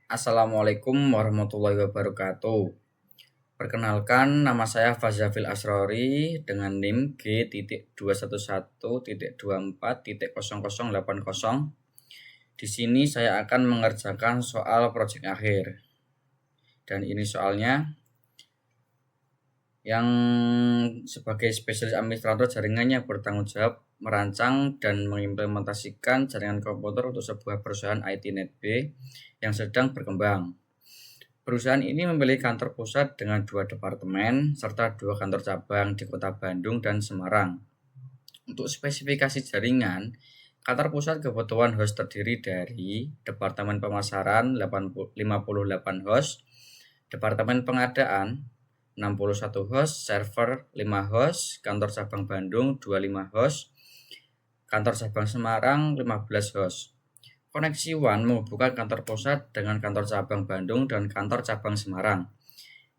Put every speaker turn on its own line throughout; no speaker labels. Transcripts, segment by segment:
Assalamualaikum warahmatullahi wabarakatuh. Perkenalkan, nama saya Fazafil Asrori dengan NIM G.211.24.0080. Di sini saya akan mengerjakan soal proyek akhir. Dan ini soalnya yang sebagai spesialis administrator jaringannya bertanggung jawab merancang dan mengimplementasikan jaringan komputer untuk sebuah perusahaan IT NetB yang sedang berkembang. Perusahaan ini memiliki kantor pusat dengan 2 departemen serta 2 kantor cabang di Kota Bandung dan Semarang. Untuk spesifikasi jaringan, kantor pusat kebutuhan host terdiri dari Departemen Pemasaran 58 host, Departemen Pengadaan 61 host, server 5 host, kantor cabang Bandung 25 host, kantor cabang Semarang 15 host. Koneksi WAN menghubungkan kantor pusat dengan kantor cabang Bandung dan kantor cabang Semarang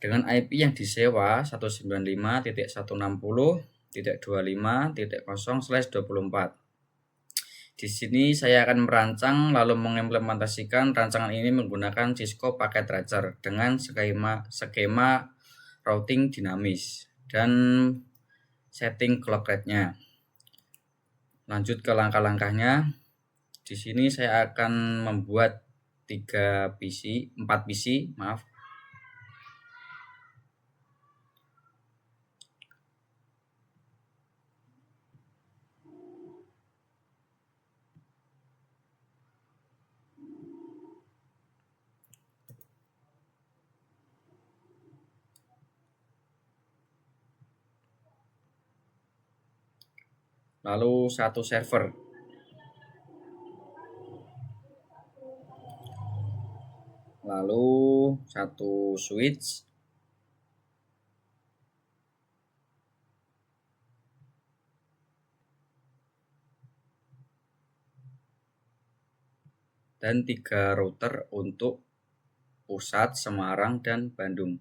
dengan IP yang disewa 195.160.25.0/24. Di sini saya akan merancang lalu mengimplementasikan rancangan ini menggunakan Cisco Packet Tracer dengan skema routing dinamis dan setting clock rate-nya. Lanjut ke langkah-langkahnya. Di sini saya akan membuat 4 PC, maaf. Lalu 1 server. Lalu 1 switch. Dan 3 router untuk pusat, Semarang, dan Bandung.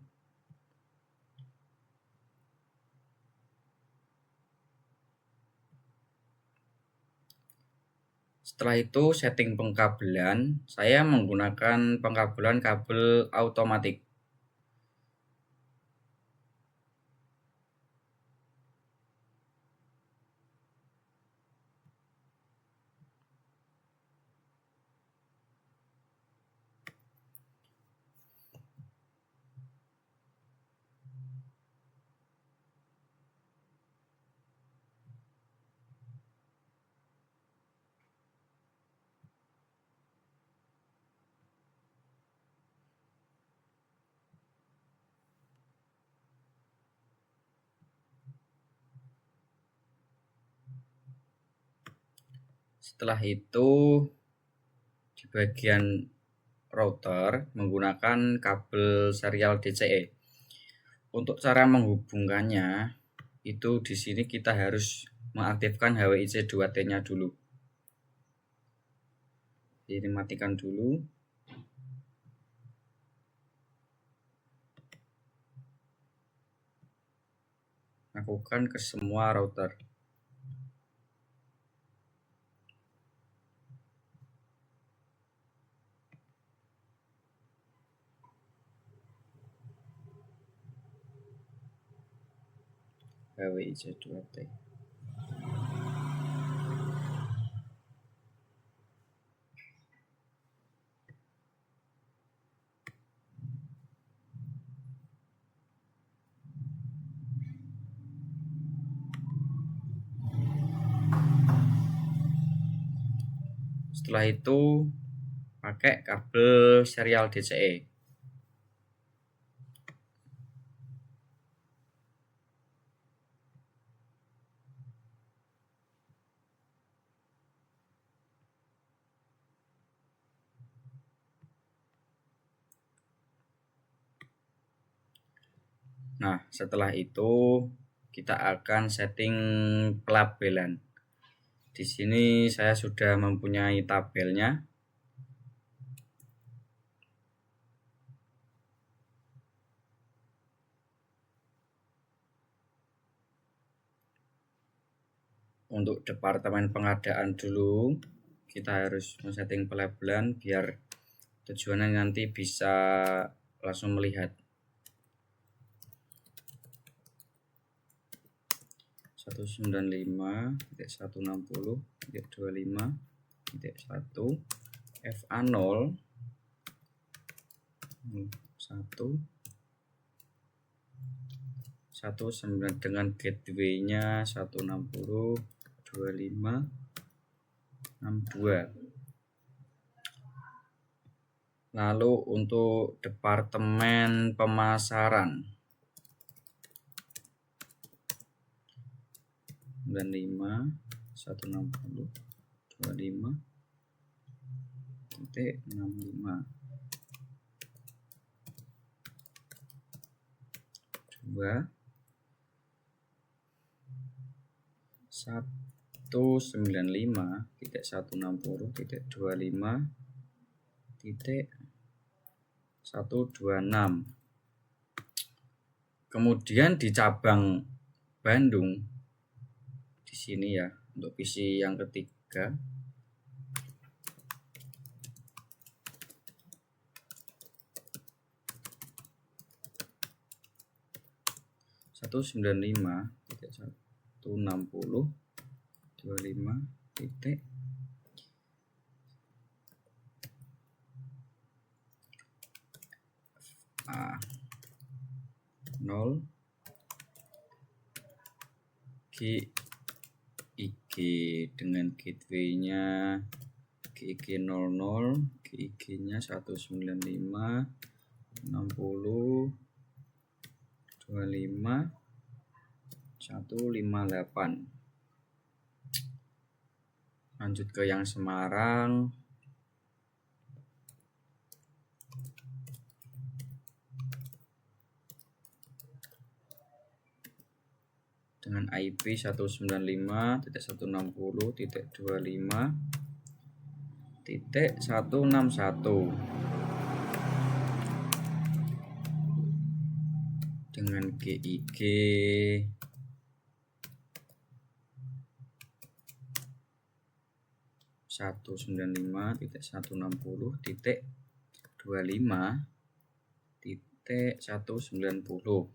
Setelah itu setting pengkabelan, saya menggunakan pengkabelan kabel automatik. Setelah itu di bagian router menggunakan kabel serial DCE. Untuk cara menghubungkannya itu di sini kita harus mengaktifkan HWIC 2T-nya dulu. Ini matikan dulu. Lakukan ke semua router. HWIC 2T. Setelah itu pakai kabel serial DCE. Nah, setelah itu kita akan setting pelabelan. Di sini saya sudah mempunyai tabelnya. Untuk departemen pengadaan dulu, kita harus men-setting pelabelan biar Tujuannya nanti bisa langsung melihat. 195.160.25.1 FA0 19 dengan gateway-nya 160.25.62. Lalu untuk departemen pemasaran 95.160.25.65 195.160.25.126. Kemudian di cabang Bandung di sini ya, untuk PC yang ketiga 195.160.25.0 GIG dengan gateway-nya GIG 00, GIG-nya 195.60.25.158. Lanjut ke yang Semarang. Dengan IP 195.160.25.161 dengan GIG 195.160.25.190.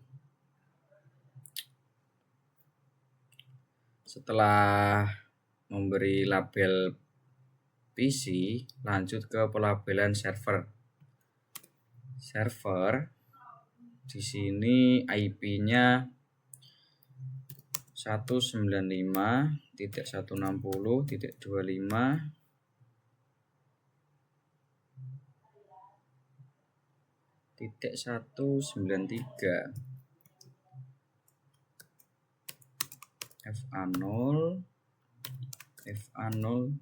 Setelah memberi label PC, lanjut ke pelabelan server. Server di sini IP-nya 195.160.25.193 FA0 FA03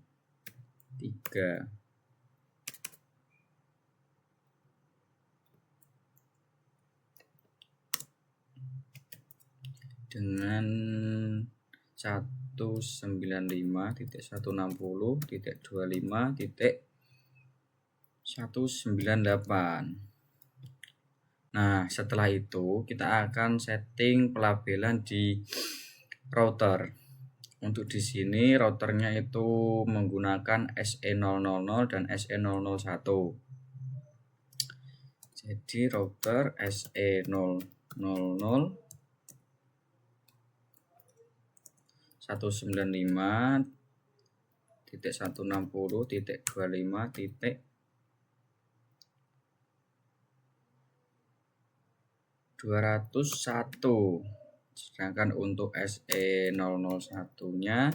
dengan 195.160.25.198. Nah, setelah itu kita akan setting pelabelan di router. Untuk di sini routernya itu menggunakan SE000 dan SE001. Jadi router SE000 195.160.25.201. Sedangkan untuk SE001-nya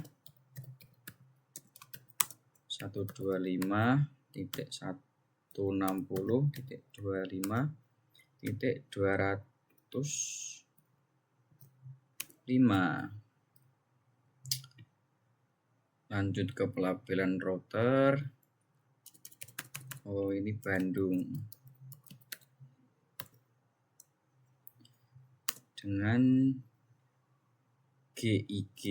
125.160.25.205. Lanjut ke pelabelan router. Oh, ini Bandung. Dengan GIG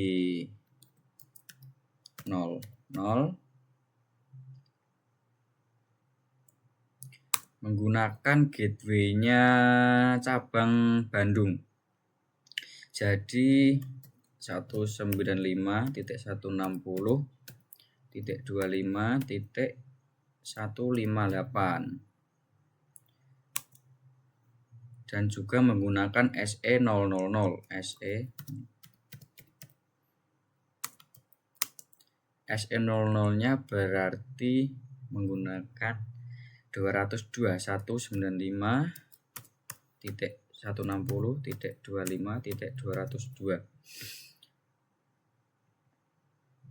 00 menggunakan gateway-nya cabang Bandung. Jadi 195.160.25.158. dan juga menggunakan SE000. SE00-nya berarti menggunakan 221.160.160.25.202.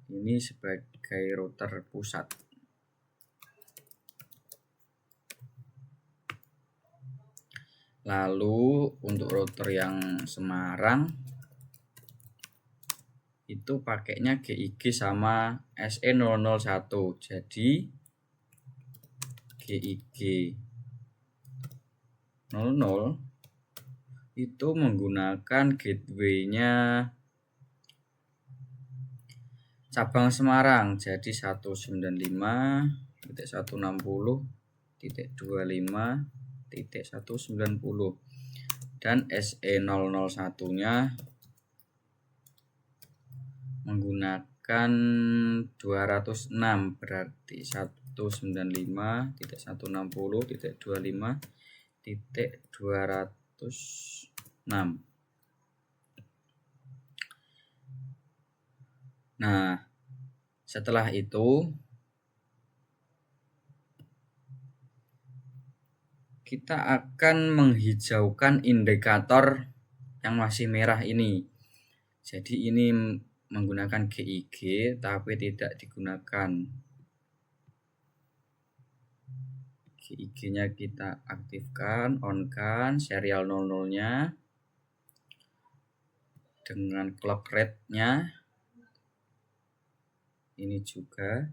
Ini sebagai router pusat. Lalu untuk router yang Semarang itu pakainya GIG sama SE001. Jadi GIG 00 itu menggunakan gateway-nya cabang Semarang, jadi 195.160.25.190 dan SE001-nya menggunakan 206, berarti 195.160.25.206. Nah, setelah itu kita akan menghijaukan indikator yang masih merah ini. Jadi ini menggunakan GIG tapi tidak digunakan. GIG-nya kita aktifkan, on-kan, serial 00-nya dengan clock rate-nya. Ini juga.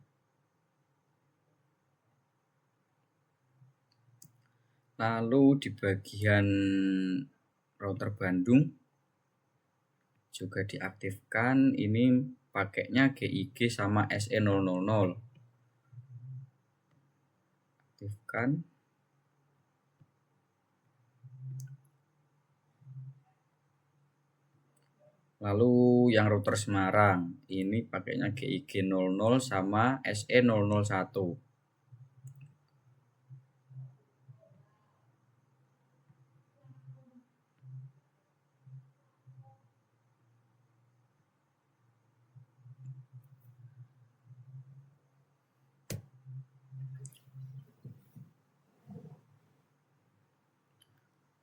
Lalu di bagian router Bandung juga diaktifkan. Ini pakainya GIG sama SE000. Aktifkan. Lalu yang router Semarang ini pakainya GIG 00 sama SE001.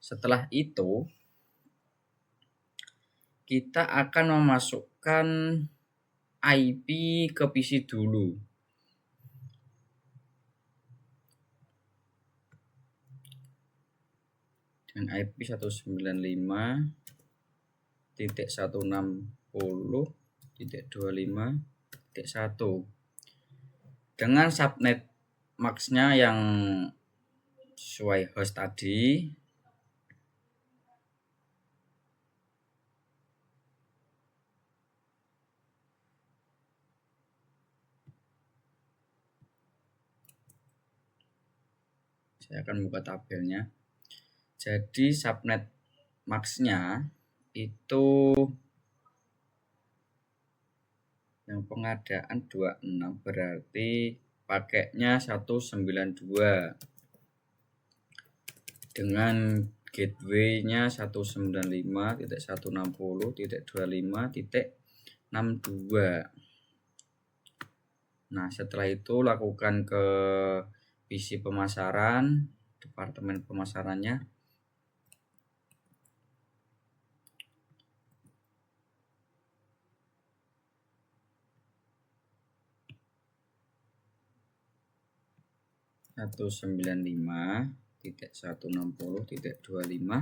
Setelah itu kita akan memasukkan IP ke PC dulu. Dengan IP 195.160.25.1 dengan subnet max-nya yang sesuai host tadi. Saya akan buka tabelnya. Jadi subnet max-nya itu yang pengadaan 26, berarti pakainya 192 dengan gateway-nya 195.160.25.62. Nah, setelah itu lakukan ke PC pemasaran, departemen pemasarannya. (195.160.25.65)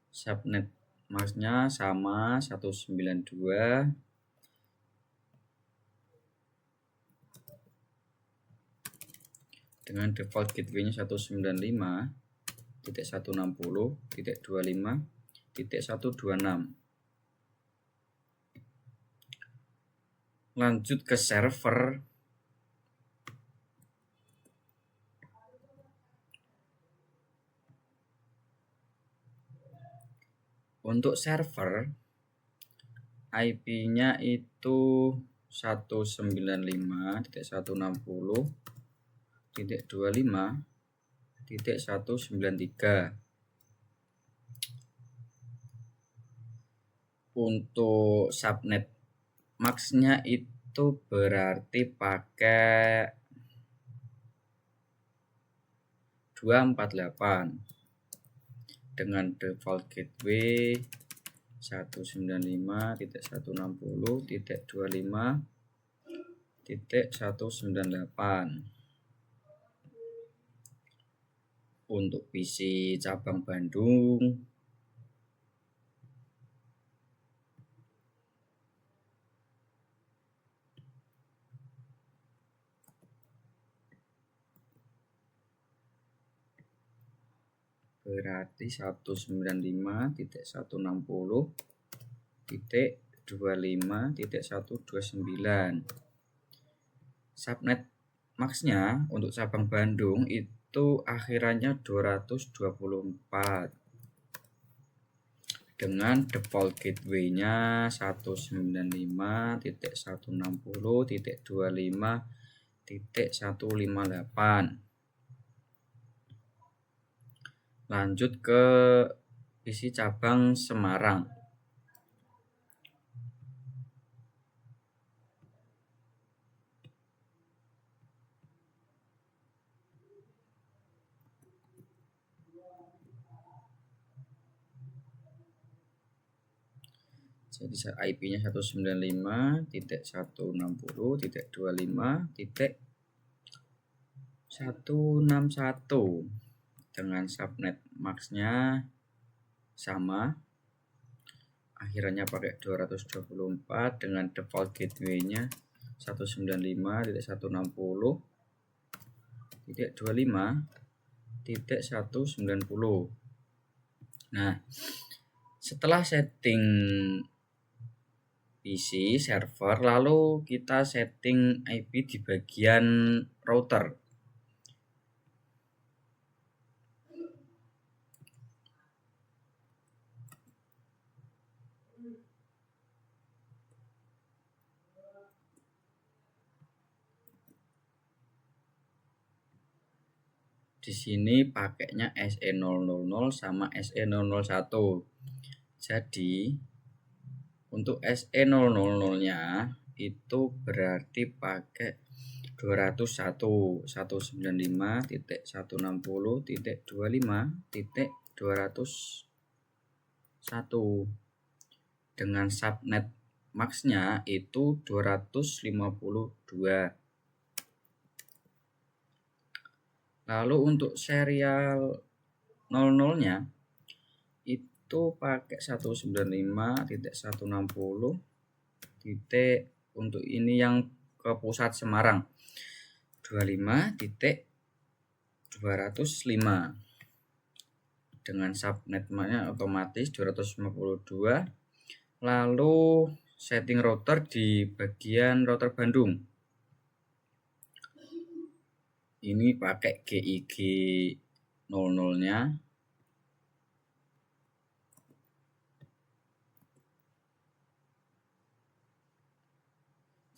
subnet max-nya sama 192 dengan default gateway-nya 195.160.25.126. Lanjut ke server. Untuk server IP-nya itu 195.190.25.193. Untuk subnet max-nya itu berarti pakai 248 dengan default gateway 195.168.198. Untuk PC cabang Bandung berarti 195.160.25.129. Subnet max-nya untuk cabang Bandung itu akhirannya 224 dengan default gateway-nya 195.160.25.158. Lanjut ke PC cabang Semarang. Jadi IP-nya 195.125.161 dengan subnet max-nya sama, akhirannya pakai 224 dengan default gateway-nya 195.160.25.190. Nah, setelah setting PC server, lalu kita setting IP di bagian router. Di sini pakainya SE000 sama SE001. Jadi untuk SE000-nya itu berarti pakai 201.195.160.25.201 dengan subnet max-nya itu 252. Lalu untuk serial 00-nya itu pakai 195.160. Untuk ini yang ke pusat Semarang 25.205 dengan subnetnya otomatis 252. Lalu setting router di bagian router Bandung ini pakai GIG 00-nya.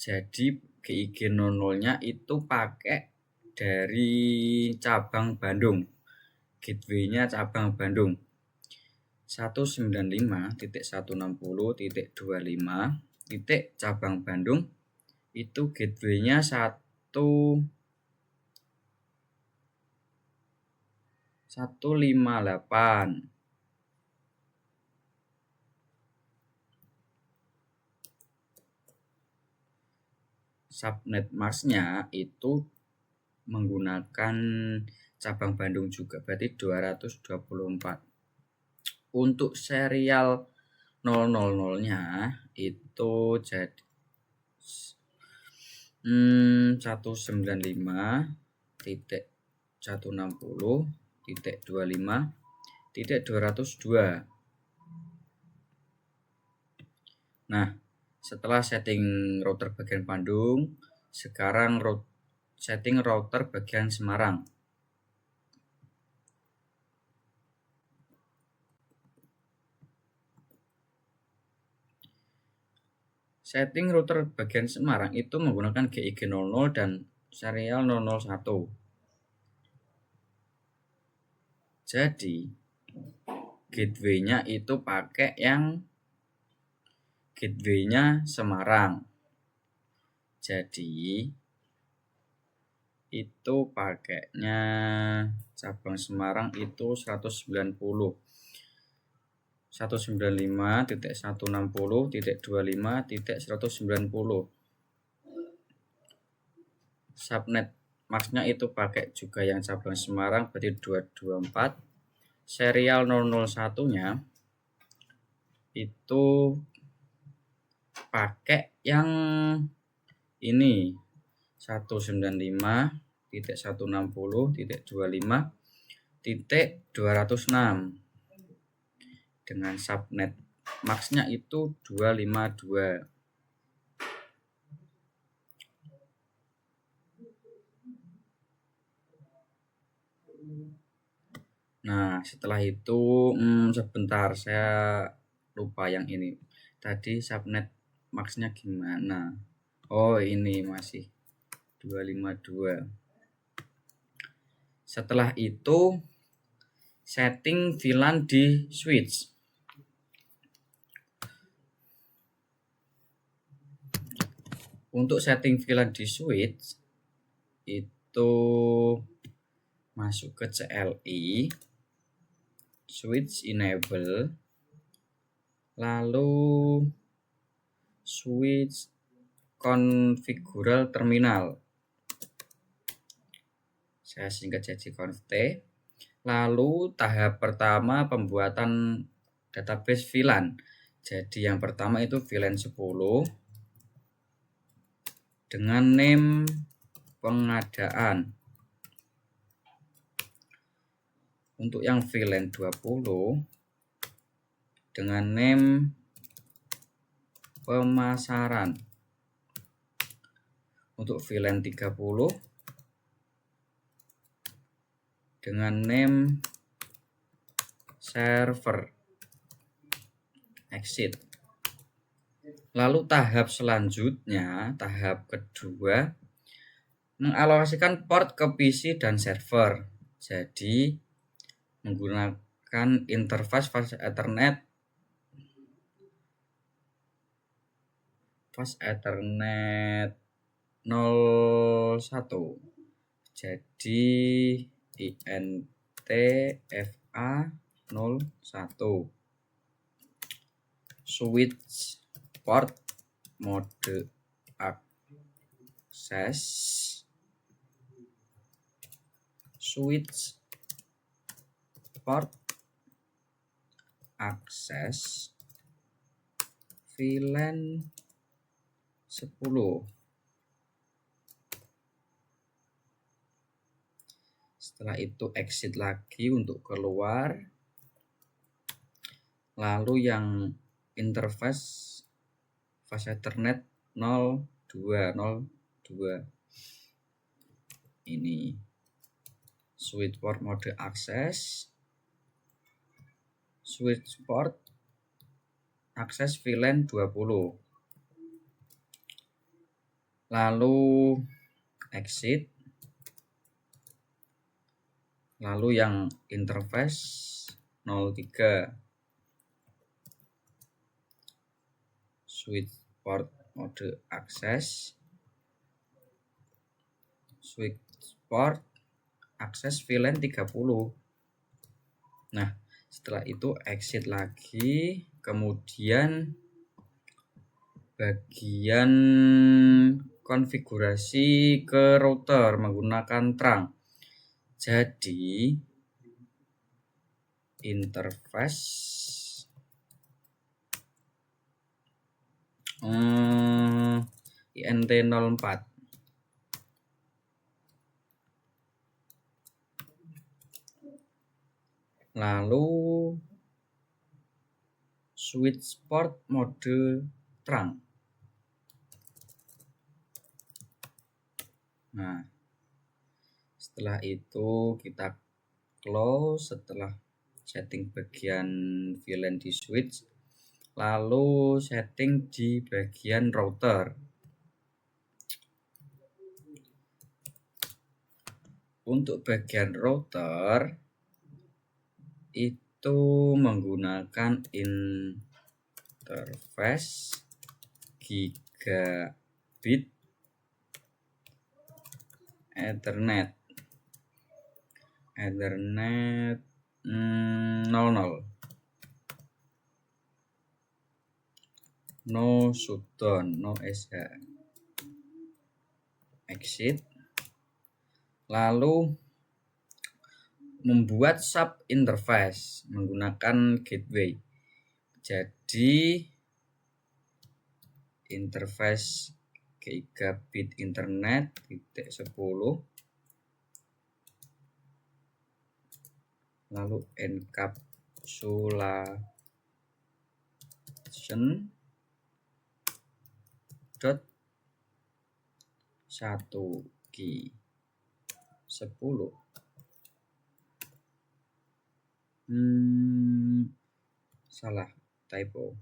Jadi GIG 00-nya itu pakai dari cabang Bandung. Gateway-nya cabang Bandung 195.160.25 cabang Bandung itu gateway-nya 158. Subnet max-nya itu menggunakan cabang Bandung juga, berarti 224. Untuk serial 000-nya itu jadi 195.160.25.202. Nah, setelah setting router bagian Bandung, sekarang setting router bagian Semarang. Setting router bagian Semarang itu menggunakan GIG00 dan serial 001. Jadi gateway-nya itu pakai yang gateway-nya Semarang. Jadi itu pakainya cabang Semarang itu 190 195.160.25.190. Subnet max-nya itu pakai juga yang cabang Semarang, berarti 224. Serial 001-nya itu pakai yang ini 195.160.25.206 dengan subnet max-nya itu 252. Nah, setelah itu sebentar, saya lupa yang ini. Tadi subnet max-nya gimana? Oh, ini masih 252. Setelah itu setting VLAN di switch. Untuk setting VLAN di switch itu masuk ke CLI, switch enable, lalu switch configural terminal. Saya singkat jadi conft. Lalu tahap pertama pembuatan database VLAN. Jadi yang pertama itu VLAN 10 dengan name pengadaan. Untuk yang VLAN 20 dengan name pemasaran. Untuk VLAN 30 dengan name server. Exit. Lalu tahap selanjutnya, tahap kedua, mengalokasikan port ke PC dan server. Jadi menggunakan interface fast Ethernet 01. Jadi INTFA01. Switch port mode akses, switch port akses VLAN 10. Setelah itu exit lagi untuk keluar. Lalu yang interface fast Ethernet 0202 ini switch port mode akses, switch port akses VLAN 20. Lalu exit. Lalu yang interface 03 switch port mode akses, switch port akses VLAN 30. Nah, setelah itu exit lagi, kemudian bagian konfigurasi ke router menggunakan trunk. Jadi interface INT04. Lalu switch port mode trunk. Nah, setelah itu kita close. Setelah setting bagian VLAN di switch, Lalu setting di bagian router. Untuk bagian router itu menggunakan interface gigabit Ethernet 00, no shutdown, no SH, exit. Lalu membuat sub interface menggunakan gateway. Jadi interface gigabit internet titik 10, lalu encapsulation dot 1 key 10. Salah, typo.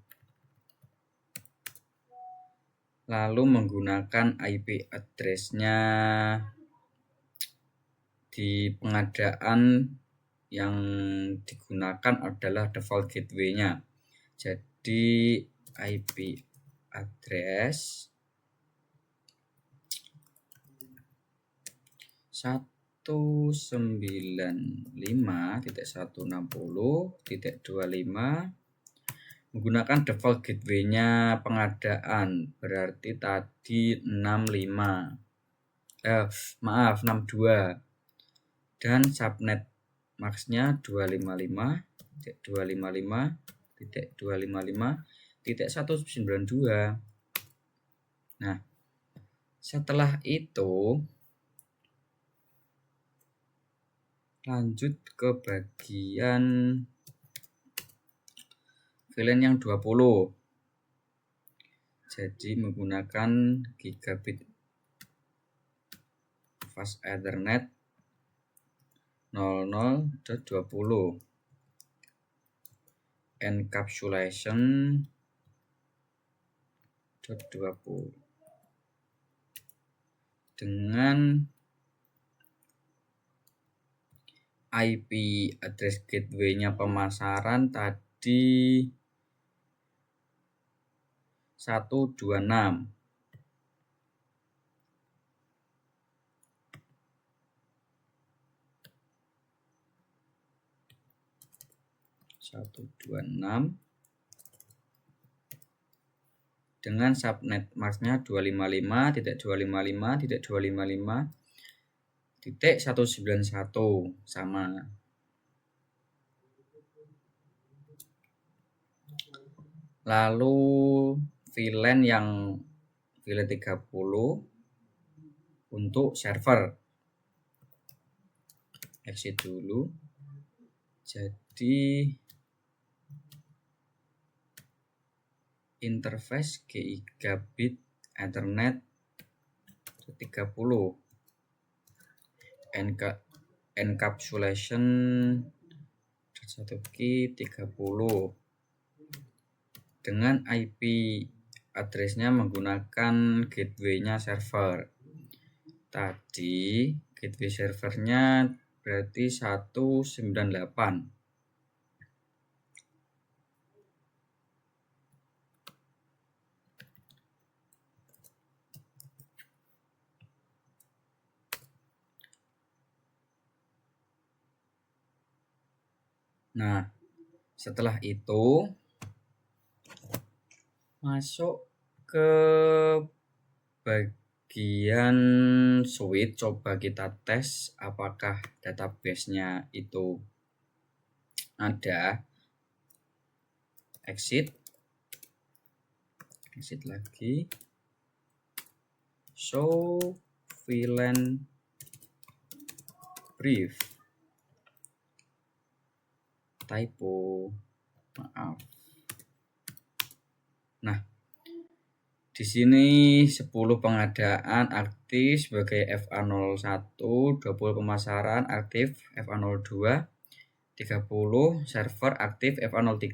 Lalu menggunakan IP address-nya di pengadaan yang digunakan adalah default gateway-nya. Jadi IP address 195.160.25 menggunakan default gateway-nya pengadaan, berarti tadi 62, dan subnet max-nya 255.255.255.192. Nah, setelah itu lanjut ke bagian VLAN yang 20. Jadi menggunakan gigabit fast Ethernet 00.20 encapsulation 20 dengan IP address gateway-nya pemasaran tadi 126. Dengan subnet max-nya 255.255.255.191 sama. Lalu VLAN yang VLAN 30 untuk server. Exit dulu. Jadi interface gigabit Ethernet 30 encapsulation 1 key 30 dengan IP address-nya menggunakan gateway-nya server. Tadi gateway servernya berarti 198. Nah, setelah itu masuk ke bagian switch. Coba kita tes apakah database-nya itu ada. Exit lagi, show VLAN brief, typo, maaf. Nah, di sini 10 pengadaan aktif sebagai FA01, 20 pemasaran aktif FA02, 30 server aktif FA03.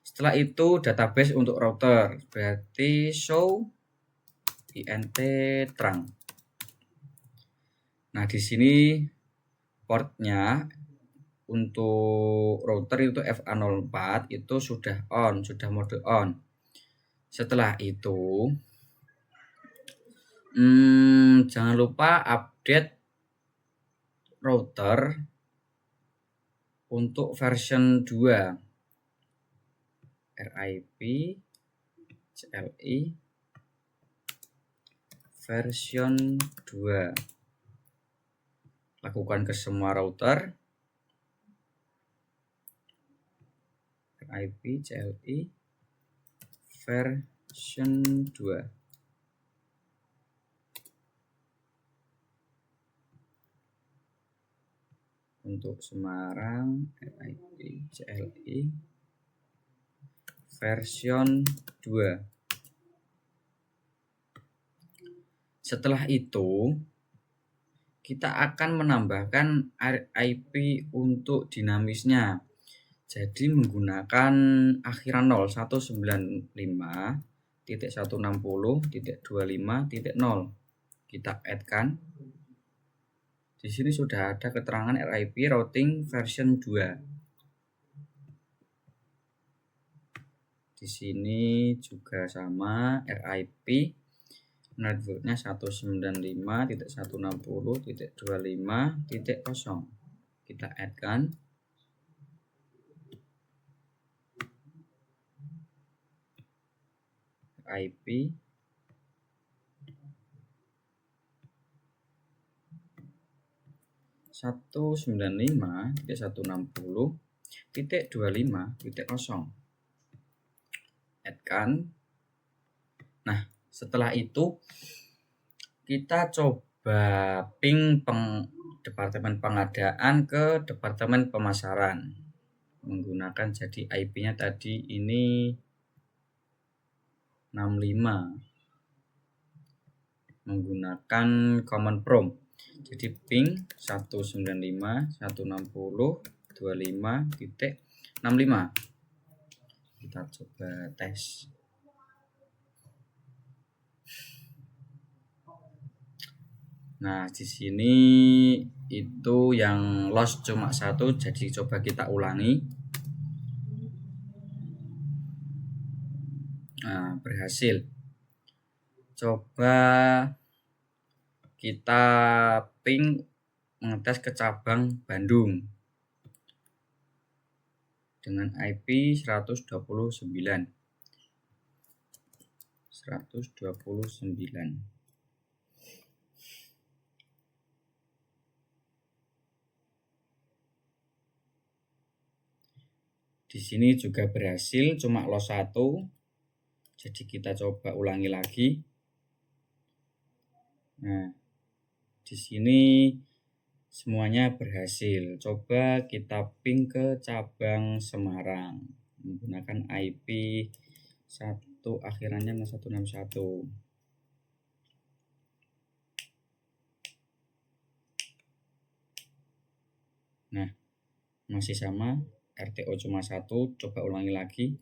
Setelah itu database untuk router, berarti show int trunk. Nah, di sini portnya untuk router itu FA04 itu sudah mode on. Setelah itu jangan lupa update router untuk version 2 RIP CLI version 2. Lakukan ke semua router RIP CLI version 2. Untuk Semarang RIP CLI version 2. Setelah itu kita akan menambahkan RIP untuk dinamisnya. Jadi menggunakan akhiran 0 195.160.25.0 kita add kan. Di sini sudah ada keterangan RIP routing version 2. Di sini juga sama RIP networknya 195.160.25.0 kita add kan. IP 195.160.25.0 add kan. Nah, setelah itu kita coba ping departemen pengadaan ke departemen pemasaran menggunakan jadi IP-nya tadi ini 65 menggunakan common prompt. Jadi ping 195.160.25.65. Kita coba tes. Nah, di sini itu yang loss cuma 1, jadi coba kita ulangi. Nah, berhasil. Coba kita ping mengetes ke cabang Bandung dengan IP 129. Di sini juga berhasil, cuma loss 1. Jadi kita coba ulangi lagi. Nah, di sini semuanya berhasil. Coba kita ping ke cabang Semarang menggunakan IP 1 akhirannya 161. Nah, masih sama, RTO cuma 1, coba ulangi lagi.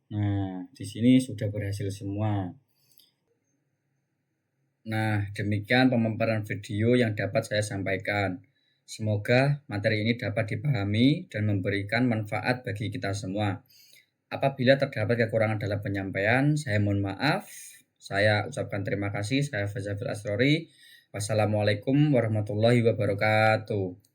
Nah, di sini sudah berhasil semua. Nah, demikian pemaparan video yang dapat saya sampaikan. Semoga materi ini dapat dipahami dan memberikan manfaat bagi kita semua. Apabila terdapat kekurangan dalam penyampaian, saya mohon maaf. Saya ucapkan terima kasih. Saya Fazafil Asrori. Wassalamualaikum warahmatullahi wabarakatuh.